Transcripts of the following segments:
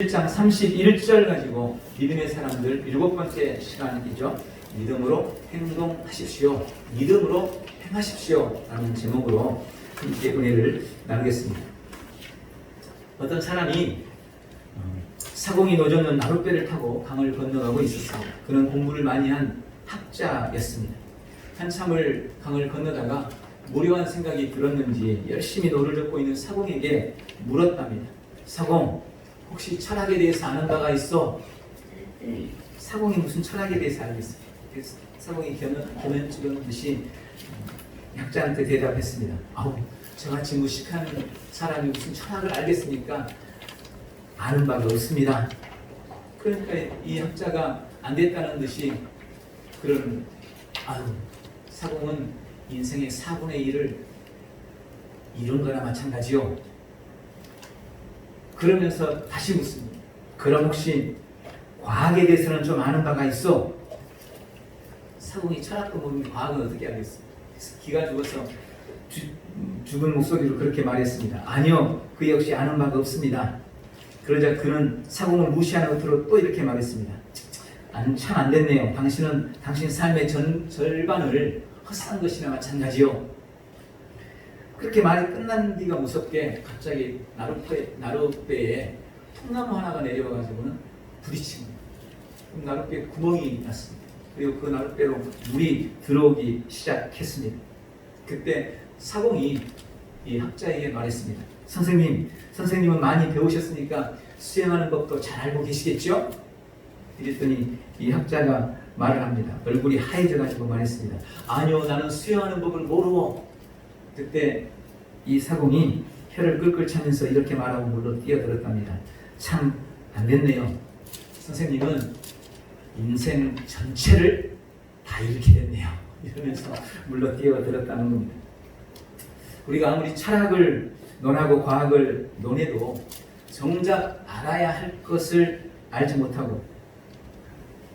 1장 31절 가지고 믿음의 사람들 7번째 시간이죠. 믿음으로 행동하십시오. 믿음으로 행하십시오. 라는 제목으로 함께 은혜를 나누겠습니다. 어떤 사람이 사공이 노젓는 나룻배를 타고 강을 건너가고 있었습니다. 그는 공부를 많이 한 학자였습니다. 한참을 강을 건너다가 무료한 생각이 들었는지 열심히 노를 젓고 있는 사공에게 물었답니다. 사공, 혹시 철학에 대해서 아는 바가 있어? 사공이 무슨 철학에 대해서 알겠어? 사공이 겸연쩍은 듯이 학자한테 대답했습니다. 아우, 저같이 무식한 사람이 무슨 철학을 알겠습니까? 아는 바가 없습니다. 그러니까 이 학자가 안 됐다는 듯이 그런 사공은 인생의 4분의 1을 이룬 거나 마찬가지요. 그러면서 다시 묻습니다. 그럼 혹시 과학에 대해서는 좀 아는 바가 있어? 사공이 철학도 모르는 과학은 어떻게 알겠어? 기가 죽어서 죽은 목소리로 그렇게 말했습니다. 아니요, 그 역시 아는 바가 없습니다. 그러자 그는 사공을 무시하는 것으로 또 이렇게 말했습니다. 참 안 됐네요. 당신은 당신 삶의 절반을 헛산 것이나 마찬가지요. 그렇게 말이 끝난 뒤가 무섭게 갑자기 나룻배에 통나무 하나가 내려와가지고는 부딪힌 거예요. 그럼 나룻배에 구멍이 났습니다. 그리고 그 나룻배로 물이 들어오기 시작했습니다. 그때 사공이 이 학자에게 말했습니다. 선생님은 많이 배우셨으니까 수영하는 법도 잘 알고 계시겠죠? 이랬더니 이 학자가 말을 합니다. 얼굴이 하얘져가지고 말했습니다. 아니요, 나는 수영하는 법을 모르고. 그때 이 사공이 혀를 끌끌 차면서 이렇게 말하고 물로 뛰어들었답니다. 참 안 됐네요. 선생님은 인생 전체를 다 잃게 됐네요. 이러면서 물로 뛰어들었다는 겁니다. 우리가 아무리 철학을 논하고 과학을 논해도 정작 알아야 할 것을 알지 못하고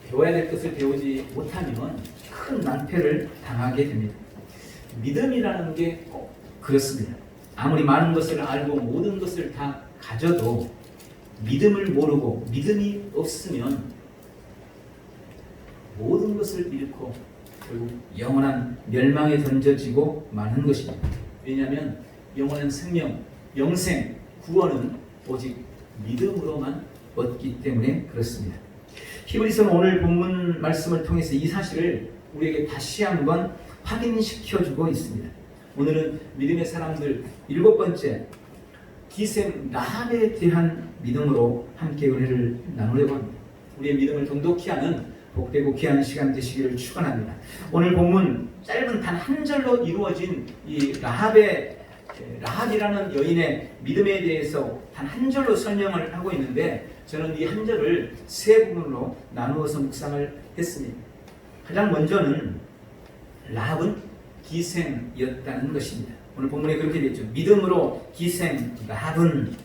배워야 될 것을 배우지 못하면 큰 낭패를 당하게 됩니다. 믿음이라는 게 꼭 그렇습니다. 아무리 많은 것을 알고 모든 것을 다 가져도 믿음을 모르고 믿음이 없으면 모든 것을 잃고 결국 영원한 멸망에 던져지고 마는 것입니다. 왜냐하면 영원한 생명, 영생, 구원은 오직 믿음으로만 얻기 때문에 그렇습니다. 히브리서는 오늘 본문 말씀을 통해서 이 사실을 우리에게 다시 한번 확인시켜주고 있습니다. 오늘은 믿음의 사람들 7번째 기생 라합에 대한 믿음으로 함께 은혜를 나누려고 합니다. 우리의 믿음을 돈독히 하는 복되고 귀한 시간 되시기를 축원합니다. 오늘 본문 짧은 단 한 절로 이루어진 이 라합이라는 여인의 믿음에 대해서 단 한 절로 설명을 하고 있는데 저는 이 한 절을 세 부분으로 나누어서 묵상을 했습니다. 가장 먼저는 라합은 기생이었다는 것입니다. 오늘 본문에 그렇게 되어 있죠. 믿음으로 기생 라합은.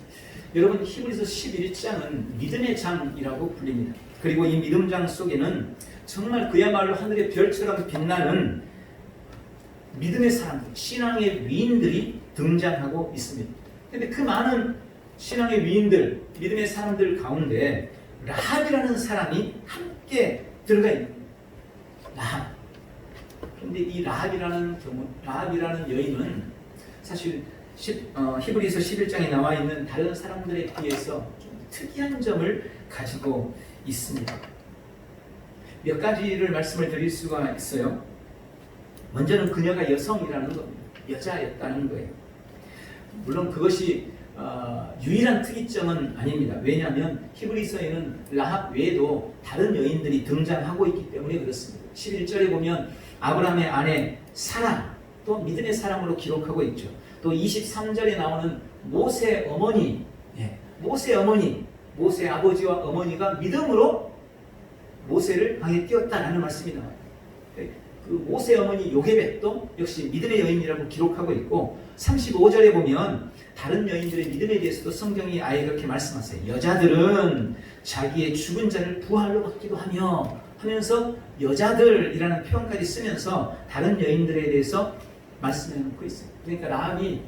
여러분, 히브리서 11장은 믿음의 장이라고 불립니다. 그리고 이 믿음장 속에는 정말 그야말로 하늘의 별처럼 빛나는 믿음의 사람들, 신앙의 위인들이 등장하고 있습니다. 그런데 그 많은 신앙의 위인들, 믿음의 사람들 가운데 라합이라는 사람이 함께 들어가 있는 거예요. 라합. 그런데 이 라합이라는 여인은 사실 히브리서 11장에 나와 있는 다른 사람들에 비해서 좀 특이한 점을 가지고 있습니다. 몇 가지를 말씀을 드릴 수가 있어요. 먼저는 그녀가 여성이라는 겁니다. 여자였다는 거예요. 물론 그것이 유일한 특이점은 아닙니다. 왜냐하면 히브리서에는 라합 외에도 다른 여인들이 등장하고 있기 때문에 그렇습니다. 11절에 보면 아브라함의 아내 사라, 또 믿음의 사람으로 기록하고 있죠. 또 23절에 나오는 모세 어머니, 모세 아버지와 어머니가 믿음으로 모세를 강에 띄웠다라는 말씀이 나와요. 그 모세 어머니 요게벳도 역시 믿음의 여인이라고 기록하고 있고 35절에 보면 다른 여인들의 믿음에 대해서도 성경이 아예 그렇게 말씀하세요. 여자들은 자기의 죽은 자를 부활로 받기도 하면서 여자들이라는 표현까지 쓰면서 다른 여인들에 대해서 말씀해 놓고 있어요. 그러니까 라합이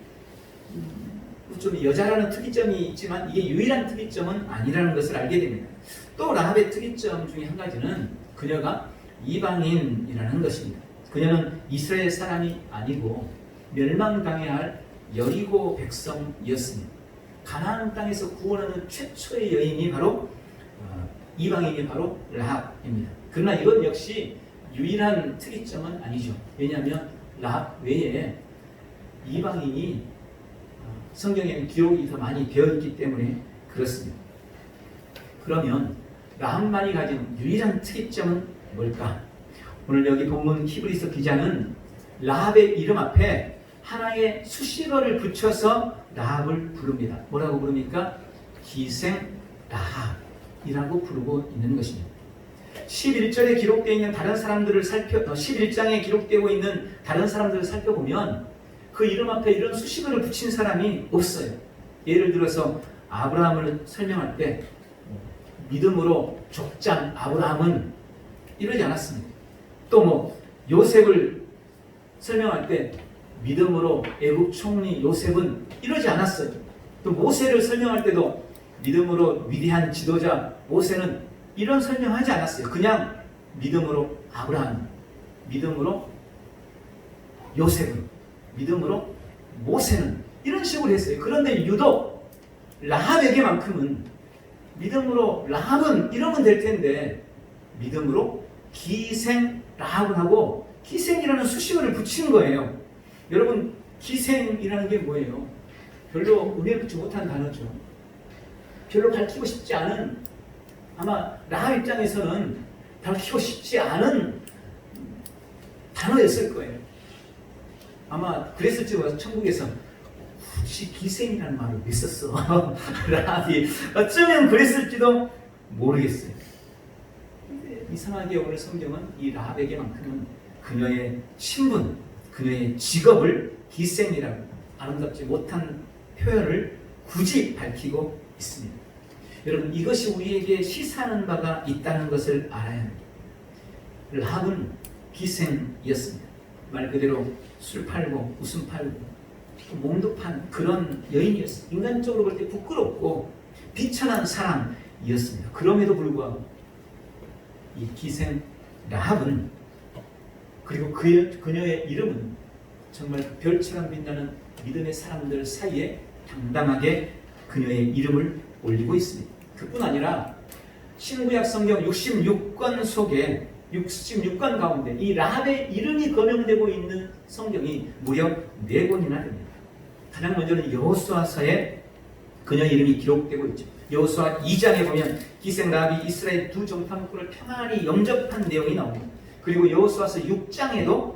좀 여자라는 특이점이 있지만 이게 유일한 특이점은 아니라는 것을 알게 됩니다. 또 라합의 특이점 중에 한 가지는 그녀가 이방인이라는 것입니다. 그녀는 이스라엘 사람이 아니고 멸망당해야 할 여리고 백성이었습니다. 가나안 땅에서 구원하는 최초의 여인이 바로 이방인이 바로 라합입니다. 그러나 이건 역시 유일한 특이점은 아니죠. 왜냐하면 라합 외에 이방인이 성경에는 기록이 더 많이 되어 있기 때문에 그렇습니다. 그러면 라합만이 가진 유일한 특이점은 뭘까? 오늘 여기 본문 히브리서 기자는 라합의 이름 앞에 하나의 수식어를 붙여서 라합을 부릅니다. 뭐라고 부릅니까? 기생 라합이라고 부르고 있는 것입니다. 11절에 기록되어 있는 다른 사람들을 11장에 기록되고 있는 다른 사람들을 살펴보면 그 이름 앞에 이런 수식어를 붙인 사람이 없어요. 예를 들어서 아브라함을 설명할 때 믿음으로 족장 아브라함은 이러지 않았습니다. 또 뭐 요셉을 설명할 때 믿음으로 애국 총리 요셉은 이러지 않았어요. 또 모세를 설명할 때도 믿음으로 위대한 지도자 모세는 이런 설명하지 않았어요. 그냥 믿음으로 아브라함, 믿음으로 요셉은, 믿음으로 모세는 이런 식으로 했어요. 그런데 유독 라합에게만큼은 믿음으로 라합은 이러면 될 텐데 믿음으로 기생 라합을 하고 기생이라는 수식어를 붙이는 거예요. 여러분 기생이라는 게 뭐예요? 별로 의미를 붙지 못한 단어죠. 별로 밝히고 싶지 않은, 아마 라합 입장에서는 밝히고 싶지 않은 단어였을 거예요. 아마 그랬을지 몰라서 천국에서 혹시 기생이라는 말을 왜 썼어? 라합이 어쩌면 그랬을지도 모르겠어요. 근데 이상하게 오늘 성경은 이 라합에게만큼은 그녀의 신분, 그녀의 직업을 기생이라고 아름답지 못한 표현을 굳이 밝히고 있습니다. 여러분 이것이 우리에게 시사하는 바가 있다는 것을 알아야 합니다. 라합은 기생이었습니다. 말 그대로 술 팔고 웃음 팔고 몸도 판 그런 여인이었어요. 인간적으로 볼 때 부끄럽고 비천한 사람이었습니다. 그럼에도 불구하고 이 기생 라합은, 그리고 그녀의 이름은 정말 별처럼 빛나는 믿음의 사람들 사이에 당당하게 그녀의 이름을 올리고 있습니다. 그뿐 아니라 신구약 성경 66권 속에 66권 가운데 이 라합의 이름이 거명되고 있는 성경이 무려 4권이나 됩니다. 가장 먼저는 여호수아서에 그녀의 이름이 기록되고 있죠. 여호수아 2장에 보면 기생 라합이 이스라엘 두 정탐꾼을 평안히 영접한 내용이 나옵니다. 그리고 여호수아서 6장에도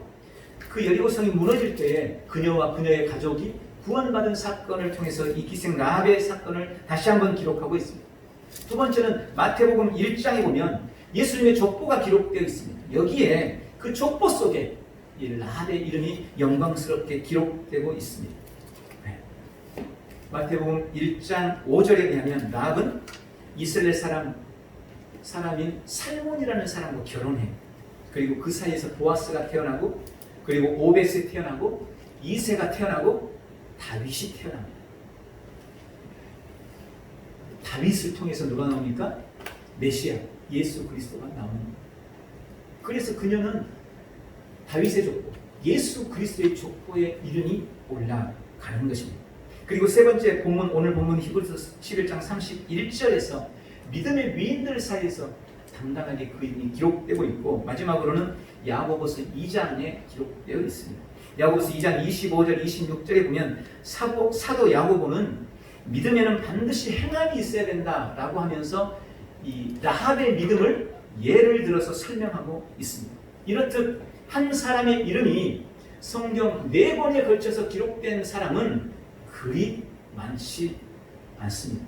그 여리고성이 무너질 때에 그녀와 그녀의 가족이 구원받은 사건을 통해서 이 기생 라합의 사건을 다시 한번 기록하고 있습니다. 두 번째는 마태복음 1장에 보면 예수님의 족보가 기록되어 있습니다. 여기에 그 족보 속에 이 라합의 이름이 영광스럽게 기록되고 있습니다. 네. 마태복음 1장 5절에 의하면 라합은 이스라엘 사람인 살몬이라는 사람과 결혼해. 그리고 그 사이에서 보아스가 태어나고, 그리고 오벳이 태어나고, 이새가 태어나고, 다윗이 태어납니다. 다윗을 통해서 누가 나옵니까? 메시아 예수 그리스도가 나옵니다. 그래서 그녀는 다윗의 족보, 예수 그리스도의 족보에 이름이 올라가는 것입니다. 그리고 세 번째 본문, 오늘 본문 히브리서 11장 31절에서 믿음의 위인들 사이에서 당당하게 그 이름이 기록되고 있고, 마지막으로는 야고보서 2장에 기록되어 있습니다. 야고보서 2장 25절 26절에 보면 사도 야고보는 믿음에는 반드시 행함이 있어야 된다라고 하면서 이 라합의 믿음을 예를 들어서 설명하고 있습니다. 이렇듯 한 사람의 이름이 성경 4번에 걸쳐서 기록된 사람은 그리 많지 않습니다.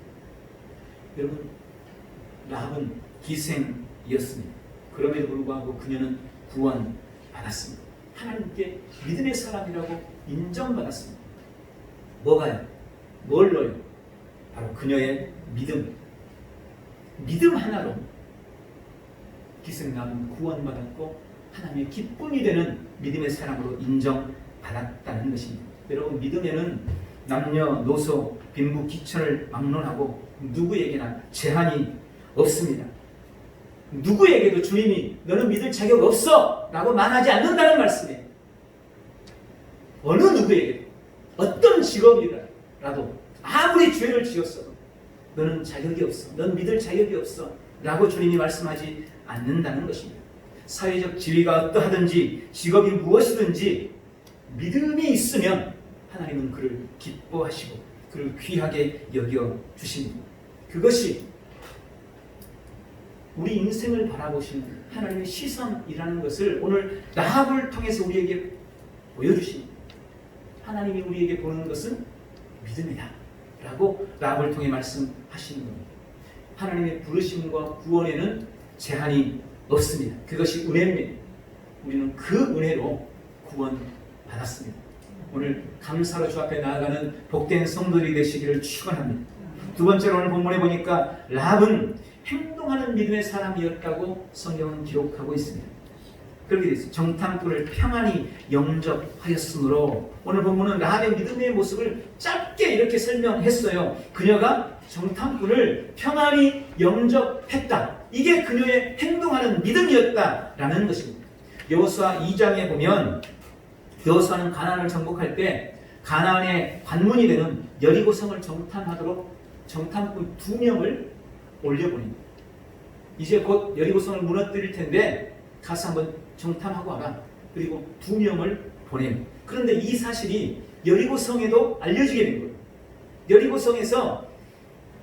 여러분, 라합은 기생이었습니다. 그럼에도 불구하고 그녀는 구원받았습니다. 하나님께 믿음의 사람이라고 인정받았습니다. 뭐가요? 뭘로요? 바로 그녀의 믿음. 믿음 하나로 기생남은 구원받았고 하나님의 기쁨이 되는 믿음의 사람으로 인정받았다는 것입니다. 여러분, 믿음에는 남녀노소 빈부귀천을 막론하고 누구에게나 제한이 없습니다. 누구에게도 주님이 너는 믿을 자격 없어 라고 말하지 않는다는 말씀이에요. 어느 누구에게도 어떤 직업이라도 아무리 죄를 지었어도 너는 자격이 없어, 넌 믿을 자격이 없어 라고 주님이 말씀하지 않는다는 것입니다. 사회적 지위가 어떠하든지 직업이 무엇이든지 믿음이 있으면 하나님은 그를 기뻐하시고 그를 귀하게 여겨주십니다. 그것이 우리 인생을 바라보시는 하나님의 시선이라는 것을 오늘 라합을 통해서 우리에게 보여주십니다. 하나님이 우리에게 보는 것은 믿음이다 라고 라합을 통해 말씀하시는 겁니다. 하나님의 부르심과 구원에는 제한이 없습니다. 그것이 은혜입니다. 우리는 그 은혜로 구원받았습니다. 오늘 감사로 주 앞에 나아가는 복된 성도들이 되시기를 축원합니다. 두 번째로 오늘 본문에 보니까 라합은 행동하는 믿음의 사람이었다고 성경은 기록하고 있습니다. 그렇게 되어 있어요. 정탐꾼을 평안히 영접하였으므로 오늘 본문은 라합의 믿음의 모습을 짧게 이렇게 설명했어요. 그녀가 정탐꾼을 평안히 영접했다. 이게 그녀의 행동하는 믿음이었다라는 것입니다. 여호수아 2장에 보면 여호수아는 가나안을 정복할 때 가나안의 관문이 되는 여리고성을 정탐하도록 정탐꾼 2명을 올려보냅니다. 이제 곧 여리고성을 무너뜨릴 텐데 가서 한번 정탐하고 와라. 그리고 2명을 보내요. 그런데 이 사실이 여리고성에도 알려지게 된 거예요. 여리고성에서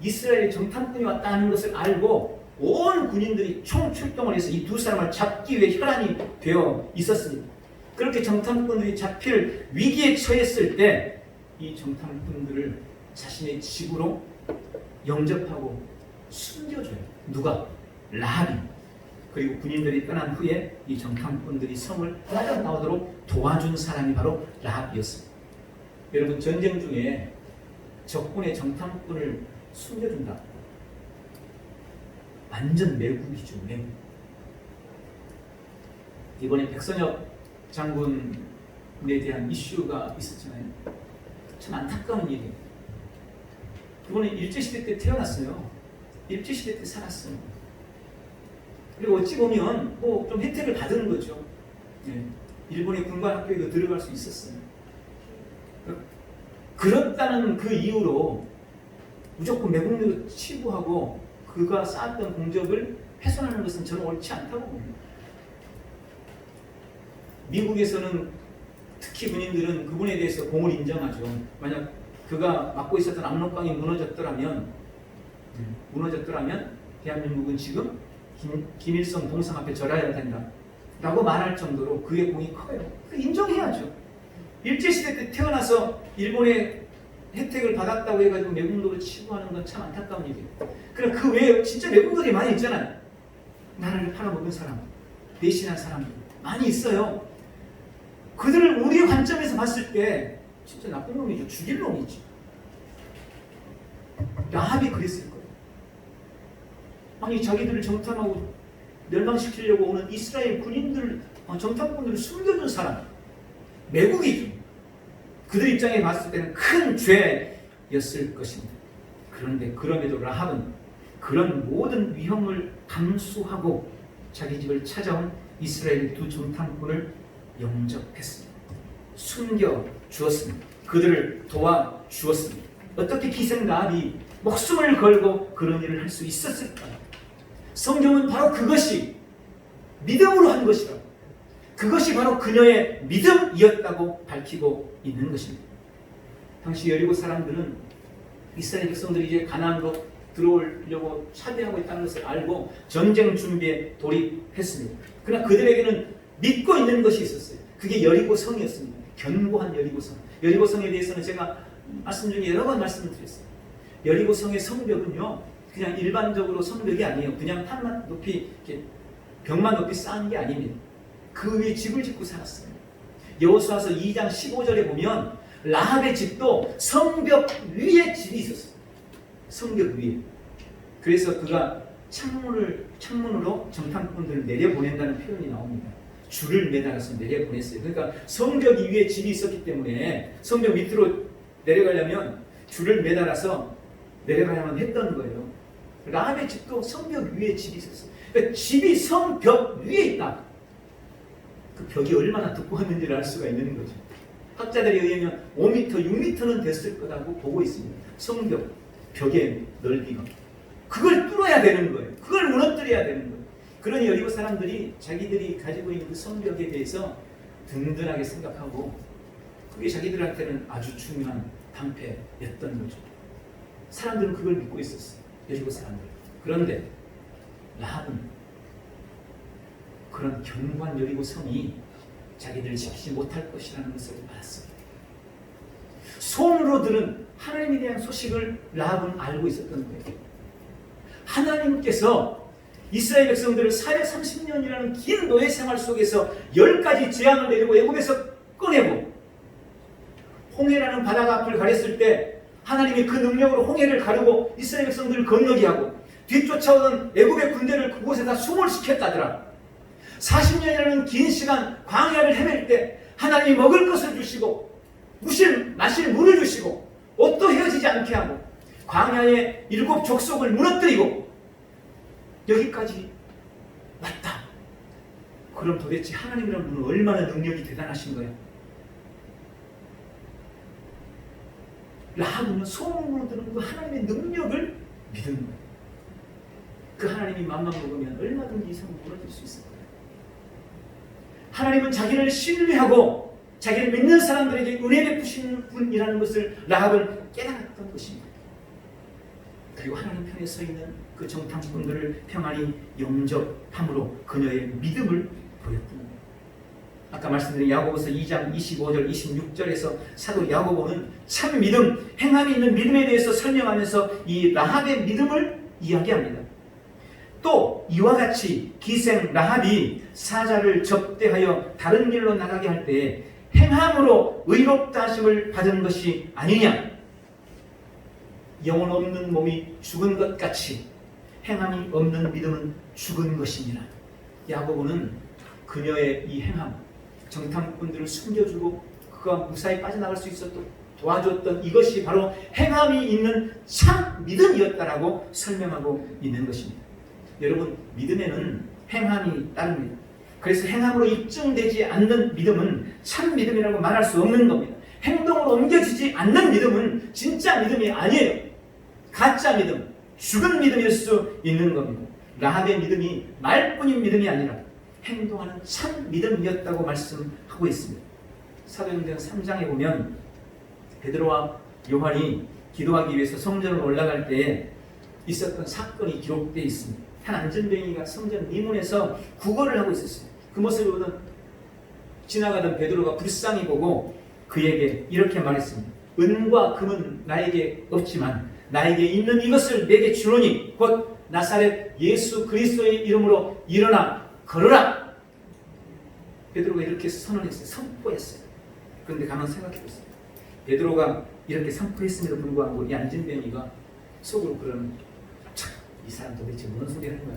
이스라엘의 정탐꾼이 왔다는 것을 알고 온 군인들이 총출동을 해서 이 두 사람을 잡기 위해 혈안이 되어 있었습니다. 그렇게 정탐꾼들이 잡힐 위기에 처했을 때 이 정탐꾼들을 자신의 집으로 영접하고 숨겨줘요. 누가? 라합이. 그리고 군인들이 떠난 후에 이 정탐꾼들이 성을 빠져나오도록 도와준 사람이 바로 라합이었습니다. 여러분, 전쟁 중에 적군의 정탐꾼을 숨겨준다. 완전 매국이죠. 매국. 이번에 백선엽 장군에 대한 이슈가 있었잖아요. 참 안타까운 일이에요. 그분은 일제시대 때 태어났어요. 일제시대 때 살았어요. 그리고 어찌 보면 뭐 좀 혜택을 받은 거죠. 네. 일본의 군관학교에도 들어갈 수 있었어요. 그렇다는 그 이유로 무조건 매국노로 치부하고 그가 쌓았던 공적을 훼손하는 것은 저는 옳지 않다고 봅니다. 미국에서는 특히 군인들은 그분에 대해서 공을 인정하죠. 만약 그가 맡고 있었던 압록강이 무너졌더라면 대한민국은 지금 김일성 동상 앞에 절하여야 된다 라고 말할 정도로 그의 공이 커요. 인정해야죠. 일제시대 때 태어나서 일본의 혜택을 받았다고 해가지고 매국노로 치부하는 건 참 안타까운 일이에요. 그럼 그 외에 진짜 매국노들이 많이 있잖아요. 나라를 팔아먹은 사람, 배신한 사람들 많이 있어요. 그들을 우리의 관점에서 봤을 때 진짜 나쁜 놈이죠. 죽일 놈이지. 라합이 그랬을 거예요. 아니 자기들을 정탐하고 멸망시키려고 오는 이스라엘 군인들, 정탐꾼들을 숨겨준 사람, 매국이죠. 그들 입장에 봤을 때는 큰 죄였을 것입니다. 그런데 그럼에도 라합은 그런 모든 위험을 감수하고 자기 집을 찾아온 이스라엘 두 정탐꾼을 영접했습니다. 숨겨주었습니다. 그들을 도와주었습니다. 어떻게 기생 라합이 목숨을 걸고 그런 일을 할 수 있었을까요? 성경은 바로 그것이 믿음으로 한 것이라고, 그것이 바로 그녀의 믿음이었다고 밝히고 있는 것입니다. 당시 여리고 사람들은 이스라엘 백성들이 이제 가나안으로 들어오려고 차대하고 있다는 것을 알고 전쟁 준비에 돌입했습니다. 그러나 그들에게는 믿고 있는 것이 있었어요. 그게 여리고 성이었습니다. 견고한 여리고 성. 여리고 성에 대해서는 제가 말씀 중에 여러 번 말씀을 드렸어요. 여리고 성의 성벽은요, 그냥 일반적으로 성벽이 아니에요. 그냥 탑만 높이, 이렇게 벽만 높이 쌓은 게 아닙니다. 그 위에 집을 짓고 살았어요. 여호수아서 2장 15절에 보면 라합의 집도 성벽 위에 집이 있었어요. 성벽 위에. 그래서 그가 창문으로 정탐꾼들을 내려보낸다는 표현이 나옵니다. 줄을 매달아서 내려보냈어요. 그러니까 성벽 위에 집이 있었기 때문에 성벽 밑으로 내려가려면 줄을 매달아서 내려가야만 했던 거예요. 라합의 집도 성벽 위에 집이 있었어요. 그러니까 집이 성벽 위에 있다. 그 벽이 얼마나 두꺼웠는지를 알 수가 있는 거죠. 학자들에 의하면 5m, 6m는 됐을 거라고 보고 있습니다. 성벽, 벽의 넓이가. 그걸 뚫어야 되는 거예요. 그걸 무너뜨려야 되는 거예요. 그러니 여리고 사람들이 자기들이 가지고 있는 그 성벽에 대해서 든든하게 생각하고 그게 자기들한테는 아주 중요한 방패였던 거죠. 사람들은 그걸 믿고 있었어요. 여리고 사람들. 그런데 라합은 그런 견고한 여리고 성이 자기들을 지키지 못할 것이라는 것을 알았습니다. 소문으로 들은 하나님에 대한 소식을 라합은 알고 있었던 거예요. 하나님께서 이스라엘 백성들을 430년이라는 긴 노예 생활 속에서 10가지 재앙을 내리고 애굽에서 꺼내고 홍해라는 바다가 앞을 가렸을 때 하나님이 그 능력으로 홍해를 가르고 이스라엘 백성들을 건너게 하고 뒤쫓아오던 애굽의 군대를 그곳에다 숨을 시켰다더라. 40년이라는 긴 시간 광야를 헤맬 때 하나님이 먹을 것을 주시고 마실 물을 주시고 옷도 헤어지지 않게 하고 광야의 7 족속을 무너뜨리고 여기까지 왔다. 그럼 도대체 하나님이라는 분은 얼마나 능력이 대단하신 거예요? 라합은 소문으로 들은 그 하나님의 능력을 믿은 거예요. 그 하나님이 맘만 먹으면 얼마든지 이 성을 무너질 수 있을 거예요. 하나님은 자기를 신뢰하고 자기를 믿는 사람들에게 은혜 베푸시는 분이라는 것을 라합은 깨달았던 것입니다. 그리고 하나님 편에 서 있는 그 정탐꾼들을 평안히 영접함으로 그녀의 믿음을 보였던 거예요. 아까 말씀드린 야고보서 2장 25절 26절에서 사도 야고보는 참 믿음, 행함이 있는 믿음에 대해서 설명하면서 이 라합의 믿음을 이야기합니다. 또 이와 같이 기생 라합이 사자를 접대하여 다른 길로 나가게 할 때에 행함으로 의롭다 하심을 받은 것이 아니냐. 영혼 없는 몸이 죽은 것 같이 행함이 없는 믿음은 죽은 것이니라. 야고보는 그녀의 이 행함, 정탐꾼들을 숨겨주고 그가 무사히 빠져나갈 수 있었던 도와줬던 이것이 바로 행함이 있는 참 믿음이었다라고 설명하고 있는 것입니다. 여러분, 믿음에는 행함이 따릅니다. 그래서 행함으로 입증되지 않는 믿음은 참 믿음이라고 말할 수 없는 겁니다. 행동으로 옮겨지지 않는 믿음은 진짜 믿음이 아니에요. 가짜 믿음, 죽은 믿음일 수 있는 겁니다. 라합의 믿음이 말뿐인 믿음이 아니라 행동하는 참 믿음이었다고 말씀하고 있습니다. 사도행전 3장에 보면 베드로와 요한이 기도하기 위해서 성전으로 올라갈 때에 있었던 사건이 기록되어 있습니다. 한 안전뱅이가 성전 미문에서 구걸을 하고 있었어요. 그 모습을 보던 지나가던 베드로가 불쌍히 보고 그에게 이렇게 말했습니다. 은과 금은 나에게 없지만 나에게 있는 이것을 내게 주노니 곧 나사렛 예수 그리스도의 이름으로 일어나 걸어라. 베드로가 이렇게 선언했어요. 선포했어요. 그런데 가만 생각해보세요. 베드로가 이렇게 선포했음에도 불구하고 이 안전뱅이가 속으로 그러는, 이 사람 도대체 무슨 소리 하는 거야?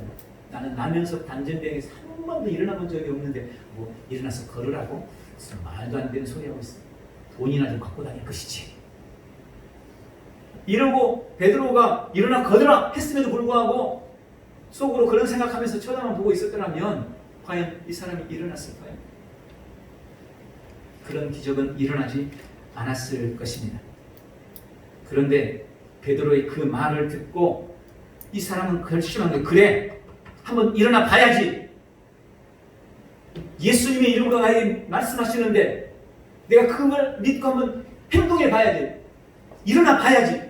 나는 나면서 안전뱅이에서 한 번도 일어나 본 적이 없는데 뭐 일어나서 걸으라고? 무슨 말도 안 되는 소리 하고 있어. 돈이나 좀 갖고 다닐 것이지. 이러고 베드로가 일어나 걷으라 했음에도 불구하고 속으로 그런 생각하면서 쳐다만 보고 있었더라면 과연 이 사람이 일어났을까요? 그런 기적은 일어나지 않았을 것입니다. 그런데 베드로의 그 말을 듣고 이 사람은 결심한 게, 그래, 한번 일어나 봐야지. 예수님의 이름으로 나에게 말씀하시는데 내가 그걸 믿고 한번 행동해 봐야지. 일어나 봐야지.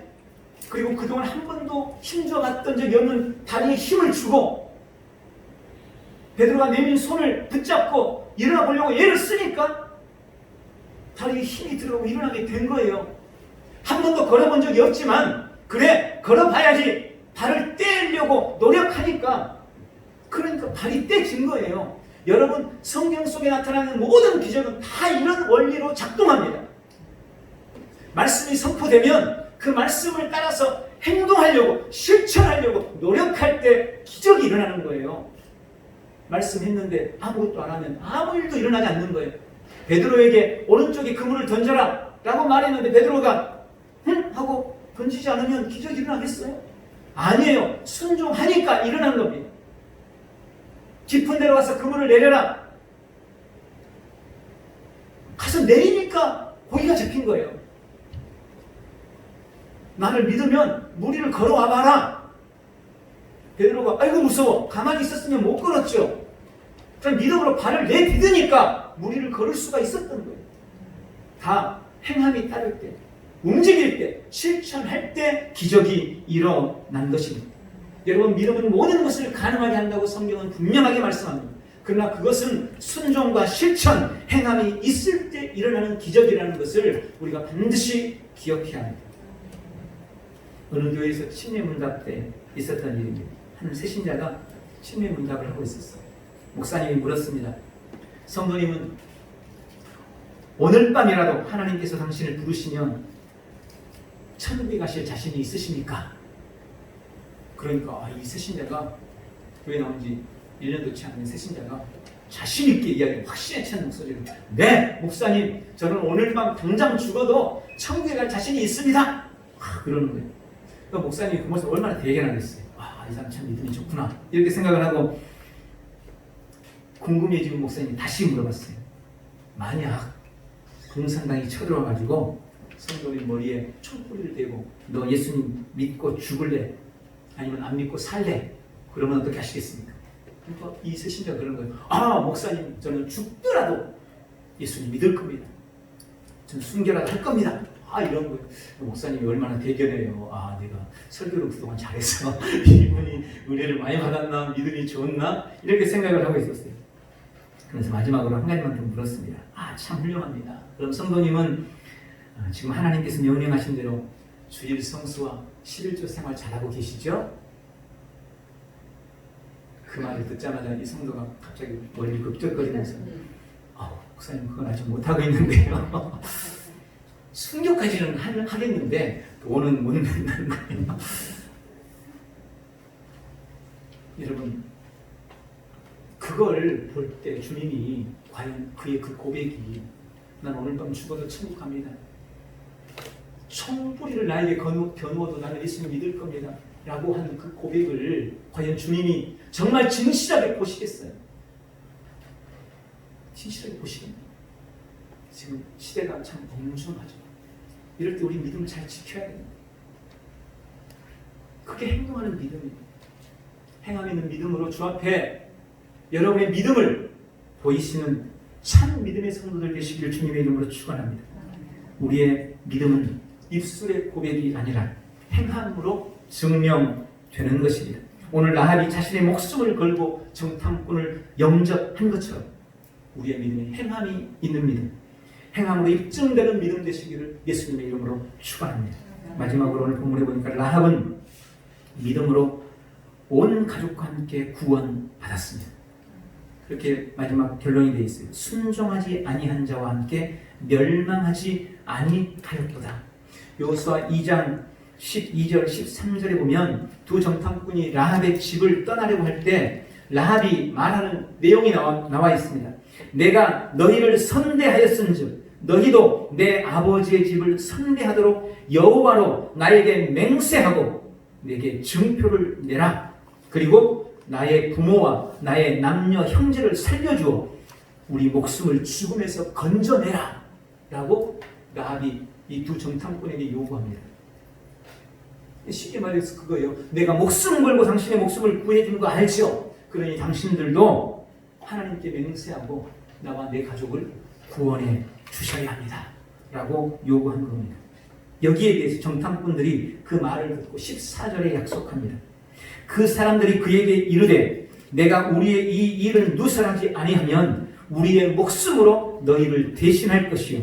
그리고 그동안 한 번도 힘줘 봤던 적이 없는 다리에 힘을 주고 베드로가 내민 손을 붙잡고 일어나 보려고 애를 쓰니까 다리에 힘이 들어가고 일어나게 된 거예요. 한 번도 걸어본 적이 없지만 그래, 걸어봐야지. 발을 떼려고 노력하니까 그러니까 발이 떼진 거예요. 여러분, 성경 속에 나타나는 모든 기적은 다 이런 원리로 작동합니다. 말씀이 선포되면 그 말씀을 따라서 행동하려고, 실천하려고 노력할 때 기적이 일어나는 거예요. 말씀했는데 아무것도 안 하면 아무 일도 일어나지 않는 거예요. 베드로에게 오른쪽에 그물을 던져라 라고 말했는데 베드로가 응? 하고 던지지 않으면 기적이 일어나겠어요? 아니에요. 순종하니까 일어난 겁니다. 깊은 데로 가서 그물을 내려라. 가서 내리니까 고기가 잡힌 거예요. 나를 믿으면 무리를 걸어와 봐라. 베드로가 아이고 무서워. 가만히 있었으면 못 걸었죠. 그럼 믿음으로 발을 내디드니까 무리를 걸을 수가 있었던 거예요. 다 행함이 따를 때, 움직일 때, 실천할 때 기적이 일어난 것입니다. 여러분, 믿음은 모든 것을 가능하게 한다고 성경은 분명하게 말씀합니다. 그러나 그것은 순종과 실천, 행함이 있을 때 일어나는 기적이라는 것을 우리가 반드시 기억해야 합니다. 어느 교회에서 침례문답 때 있었던 일입니다. 한 새신자가 침례문답을 하고 있었어요. 목사님이 물었습니다. 성도님은 오늘 밤이라도 하나님께서 당신을 부르시면 천국에 가실 자신이 있으십니까? 그러니까 이 새신자가 교회 나온 지 1년도 채 안 된 새신자가 자신 있게 이야기를 확신에 찬 목소리로 네! 목사님 저는 오늘 밤 당장 죽어도 천국에 갈 자신이 있습니다. 그러는 거예요. 그러니까 목사님이 그 모습 얼마나 대견하겠어요. 이 사람 참 믿음이 좋구나 이렇게 생각을 하고 궁금해지는 목사님이 다시 물어봤어요. 만약 공산당이 쳐들어와가지고 성도님 머리에 총구리를 대고 너 예수님 믿고 죽을래? 아니면 안 믿고 살래? 그러면 어떻게 하시겠습니까? 그러니까 이 새신자가 그런 거예요. 목사님 저는 죽더라도 예수님 믿을 겁니다. 저는 순교라도 할 겁니다. 이런 거예요. 목사님이 얼마나 대견해요. 내가 설교를 그동안 잘했어. 이분이 은혜를 많이 받았나? 믿음이 좋나? 이렇게 생각을 하고 있었어요. 그래서 마지막으로 한 가지만 좀 물었습니다. 참 훌륭합니다. 그럼 성도님은 지금 하나님께서 명령하신 대로 주일 성수와 11조 생활 잘하고 계시죠? 그 말을 듣자마자 이 성도가 갑자기 머리를 긁적거리면서 목사님 그건 아직 못하고 있는데요. 순교까지는 하겠는데 돈은 못 낸다는 거예요. 여러분 그걸 볼 때 주님이 과연 그의 그 고백이 난 오늘 밤 죽어도 천국 갑니다. 총뿌리를 나에게 겨누어도 나는 예수님 믿을 겁니다. 라고 하는 그 고백을 과연 주님이 정말 진실하게 보시겠어요? 진실하게 보시겠네요. 지금 시대가 참 엄중하죠. 이럴 때 우리 믿음을 잘 지켜야 됩니다. 그게 행동하는 믿음입니다. 행함 있는 믿음으로 주 앞에 여러분의 믿음을 보이시는 참 믿음의 성도들 되시기를 주님의 이름으로 축원합니다. 우리의 믿음은 입술의 고백이 아니라 행함으로 증명되는 것입니다. 오늘 라합이 자신의 목숨을 걸고 정탐꾼을 영접한 것처럼 우리의 믿음이 행함이 있는 믿음, 행함으로 입증되는 믿음 되시기를 예수님의 이름으로 축원합니다. 마지막으로 오늘 본문에 보니까 라합은 믿음으로 온 가족과 함께 구원받았습니다. 그렇게 마지막 결론이 되어 있어요. 순종하지 아니한 자와 함께 멸망하지 아니하였도다. 여호수아 2장 12절 13절에 보면 두 정탐꾼이 라합의 집을 떠나려고 할 때 라합이 말하는 내용이 나와 있습니다. 내가 너희를 선대하였은즉 너희도 내 아버지의 집을 선대하도록 여호와로 나에게 맹세하고 내게 증표를 내라. 그리고 나의 부모와 나의 남녀 형제를 살려주어 우리 목숨을 죽음에서 건져내라 라고 라합이 이 두 정탐꾼에게 요구합니다. 쉽게 말해서 그거예요. 내가 목숨 걸고 당신의 목숨을 구해준 거 알죠? 그러니 당신들도 하나님께 맹세하고 나와 내 가족을 구원해 주셔야 합니다 라고 요구한 겁니다. 여기에 대해서 정탐꾼들이 그 말을 듣고 14절에 약속합니다. 그 사람들이 그에게 이르되 내가 우리의 이 일을 누설하지 아니하면 우리의 목숨으로 너희를 대신할 것이요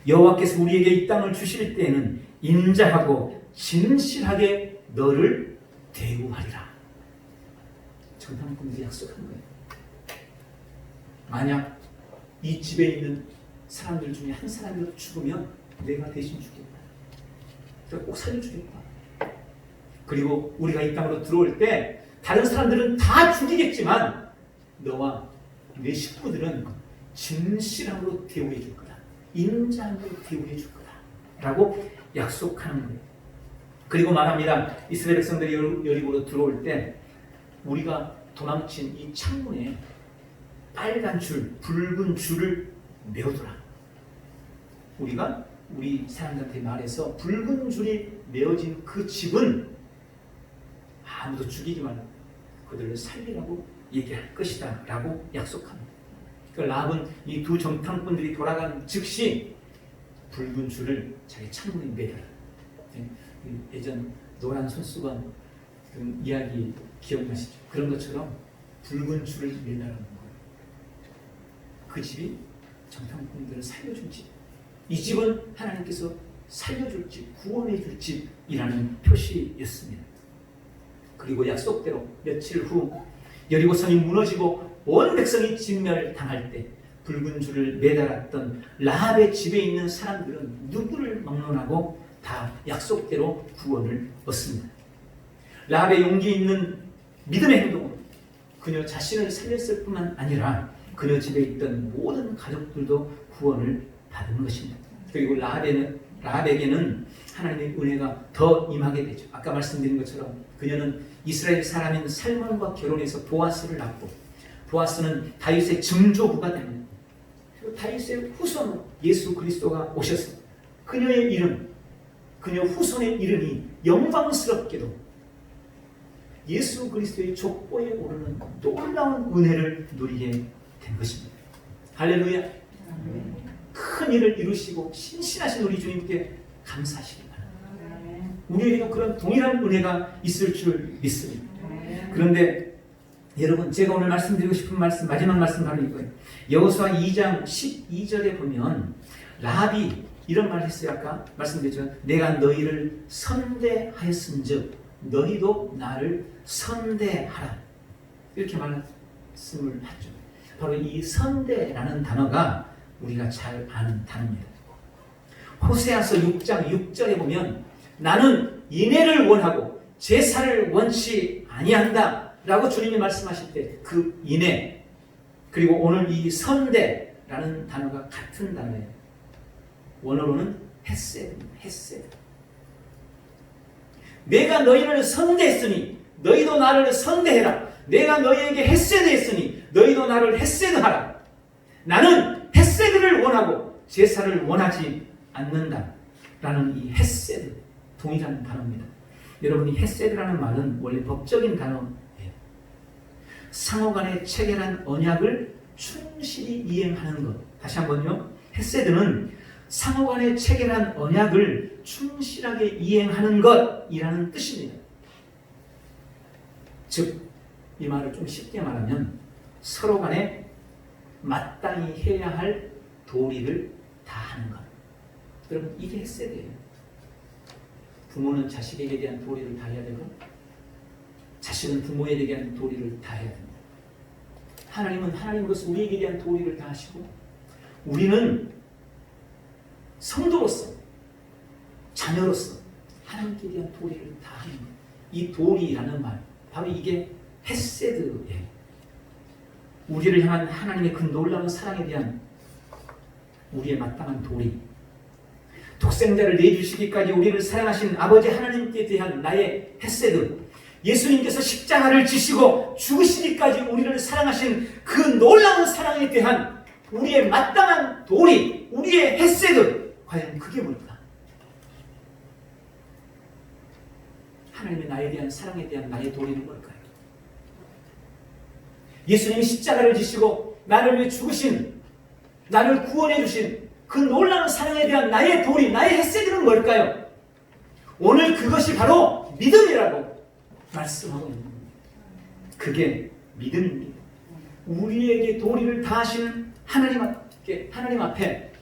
여호와께서 우리에게 이 땅을 주실 때에는 인자하고 진실하게 너를 대우하리라. 정탐꾼들이 약속한 거예요. 만약 이 집에 있는 사람들 중에 한 사람이라도 죽으면 내가 대신 주겠다. 내가 꼭 살려주겠다. 그리고 우리가 이 땅으로 들어올 때 다른 사람들은 다 죽이겠지만 너와 내 식구들은 진실함으로 대우해 줄 거다. 인자함으로 대우해 줄 거다. 라고 약속하는 거예요. 그리고 말합니다. 이스라엘 백성들이 여리고로 들어올 때 우리가 도망친 이 창문에 빨간 줄, 붉은 줄을 메어두라. 우리가 우리 사람들한테 말해서 붉은 줄이 메어진 그 집은 아무도 죽이지 말고 그들을 살리라고 얘기할 것이다 라고 약속합니다. 그 라합은 이 두 정탐꾼들이 돌아간 즉시 붉은 줄을 자기 창문에 매달아. 예전 노란 손수건 그 이야기 기억나시죠? 그런 것처럼 붉은 줄을 매달아 놓은 거예요. 그 집이 정탐꾼들을 살려준 집. 이 집은 하나님께서 살려줄 집, 구원해줄 집이라는 표시였습니다. 그리고 약속대로 며칠 후 여리고성이 무너지고 온 백성이 진멸당할 때 붉은 줄을 매달았던 라합의 집에 있는 사람들은 누구를 막론하고 다 약속대로 구원을 얻습니다. 라합의 용기 있는 믿음의 행동은 그녀 자신을 살렸을 뿐만 아니라 그녀 집에 있던 모든 가족들도 구원을 받은 것입니다. 그리고 라합에게는 하나님의 은혜가 더 임하게 되죠. 아까 말씀드린 것처럼 그녀는 이스라엘 사람인 살몬과 결혼해서 보아스를 낳고 보아스는 다윗의 증조부가 됩니다. 그리고 다윗의 후손 예수 그리스도가 오셔서 그녀의 이름, 그녀 후손의 이름이 영광스럽게도 예수 그리스도의 족보에 오르는 놀라운 은혜를 누리게 된 것입니다. 할렐루야. 큰 일을 이루시고 신실하신 우리 주님께 감사하시기 바랍니다. 우리에게도 그런 동일한 은혜가 있을 줄 믿습니다. 그런데 여러분, 제가 오늘 말씀드리고 싶은 말씀, 마지막 말씀 바로 이거예요. 여호수아 2장 12절에 보면 라합이 이런 말을 했어요. 아까 말씀드렸죠. 내가 너희를 선대하였은즉 너희도 나를 선대하라. 이렇게 말씀을 하죠. 바로 이 선대라는 단어가 우리가 잘 아는 단어입니다. 호세아서 6장 6절에 보면 나는 인애를 원하고 제사를 원치 아니한다 라고 주님이 말씀하실 때 그 인애, 그리고 오늘 이 선대라는 단어가 같은 단어예요. 원어로는 헤세드입니다. 헤세드. 내가 너희를 선대했으니 너희도 나를 선대해라. 내가 너희에게 헤세드했으니 너희도 나를 헤세드하라. 나는 헤세드를 원하고 제사를 원하지 않는다 라는 이 헤세드, 동일한 단어입니다. 여러분, 이 헤세드라는 말은 원래 법적인 단어예요. 상호간의 체결한 언약을 충실히 이행하는 것. 다시 한번요. 헤세드는 상호간의 체결한 언약을 충실하게 이행하는 것이라는 뜻입니다. 즉, 이 말을 좀 쉽게 말하면 서로 간에 마땅히 해야 할 도리를 다하는 것. 여러분, 이게 헤세드예요. 부모는 자식에게 대한 도리를 다해야 되고 자식은 부모에게 대한 도리를 다해야 됩니다. 하나님은 하나님으로서 우리에게 대한 도리를 다하시고 우리는 성도로서 자녀로서 하나님께 대한 도리를 다하는 것. 이 도리라는 말, 바로 이게 헤세드예요. 우리를 향한 하나님의 그 놀라운 사랑에 대한 우리의 마땅한 도리, 독생자를 내주시기까지 우리를 사랑하신 아버지 하나님께 대한 나의 헤세드, 예수님께서 십자가를 지시고 죽으시기까지 우리를 사랑하신 그 놀라운 사랑에 대한 우리의 마땅한 도리, 우리의 헤세드, 과연 그게 뭘까? 하나님의 나에 대한 사랑에 대한 나의 도리는 뭘까요? 예수님이 십자가를 지시고 나를 위해 죽으신, 나를 구원해 주신 그 놀라운 사랑에 대한 나의 도리, 나의 헤세드는 뭘까요? 오늘 그것이 바로 믿음이라고 말씀하고 있는 겁니다. 그게 믿음입니다. 우리에게 도리를 다하시는 하나님 앞에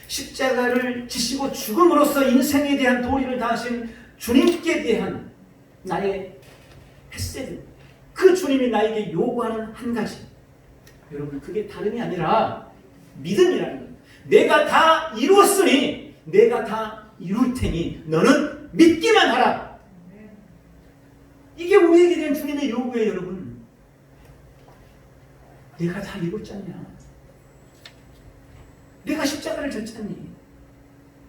십자가를 지시고 죽음으로써 인생에 대한 도리를 다하신 주님께 대한 나의 헤세드, 그 주님이 나에게 요구하는 한 가지, 여러분, 그게 다름이 아니라 믿음이라는 거예요. 내가 다 이루었으니 내가 다 이룰 테니 너는 믿기만 하라. 이게 우리에게 대한 주님의 요구예요. 여러분, 내가 다 이뤘잖냐? 내가 십자가를 졌잖니?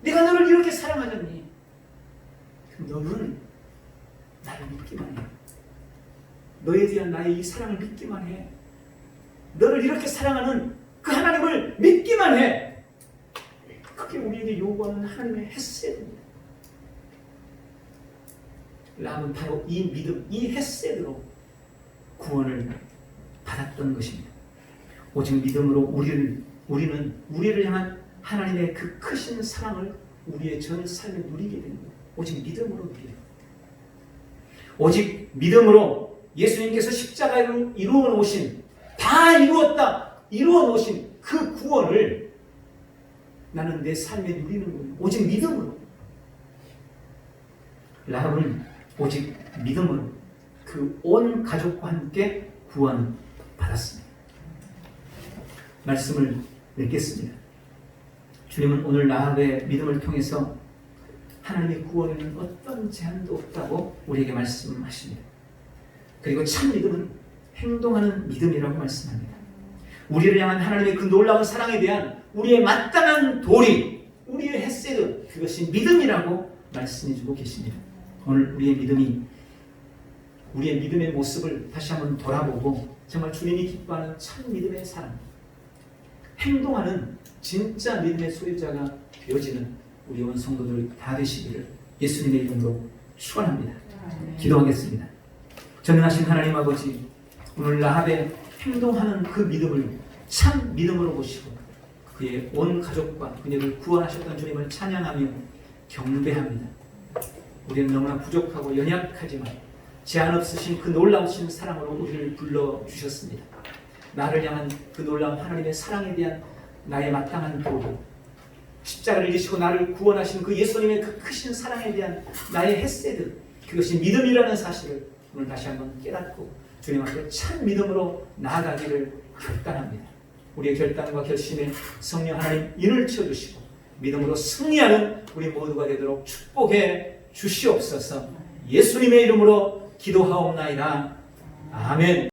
내가 너를 이렇게 사랑하잖니? 너는 나를 믿기만 해. 너에 대한 나의 이 사랑을 믿기만 해. 너를 이렇게 사랑하는 그 하나님을 믿기만 해. 그게 우리에게 요구하는 하나님의 헤세드입니다. 라합은 바로 이 믿음, 이 헤세드로 구원을 받았던 것입니다. 오직 믿음으로 우리는 우리를 향한 하나님의 그 크신 사랑을 우리의 전 삶에 누리게 되는 거예요. 오직 믿음으로 누리는 거예요. 오직 믿음으로 예수님께서 십자가를 이루어 놓으신, 다 이루었다, 이루어 놓으신 그 구원을 나는 내 삶에 누리는 거예요. 오직 믿음으로. 라합은 오직 믿음으로 그 온 가족과 함께 구원받았습니다. 말씀을 맺겠습니다. 주님은 오늘 라합의 믿음을 통해서 하나님의 구원에는 어떤 제한도 없다고 우리에게 말씀하십니다. 그리고 참 믿음은 행동하는 믿음이라고 말씀합니다. 우리를 향한 하나님의 그 놀라운 사랑에 대한 우리의 마땅한 도리, 우리의 헤세드, 그것이 믿음이라고 말씀해주고 계십니다. 오늘 우리의 믿음의 모습을 다시 한번 돌아보고 정말 주님이 기뻐하는 참 믿음의 사람, 행동하는 진짜 믿음의 소유자가 되어지는 우리 온 성도들 다 되시기를 예수님의 이름으로 축원합니다. 기도하겠습니다. 전능하신 하나님 아버지, 오늘 라합의 행동하는 그 믿음을 참 믿음으로 보시고 그의 온 가족과 그녀를 구원하셨던 주님을 찬양하며 경배합니다. 우리는 너무나 부족하고 연약하지만 제한 없으신 그 놀라우신 사랑으로 우리를 불러주셨습니다. 나를 향한 그 놀라운 하나님의 사랑에 대한 나의 마땅한 도리, 십자가를 지시고 나를 구원하신 그 예수님의 그 크신 사랑에 대한 나의 헤세드, 그것이 믿음이라는 사실을 오늘 다시 한번 깨닫고 주님 앞에 참 믿음으로 나아가기를 결단합니다. 우리의 결단과 결심에 성령 하나님 인을 치어주시고 믿음으로 승리하는 우리 모두가 되도록 축복해 주시옵소서. 예수님의 이름으로 기도하옵나이다. 아멘.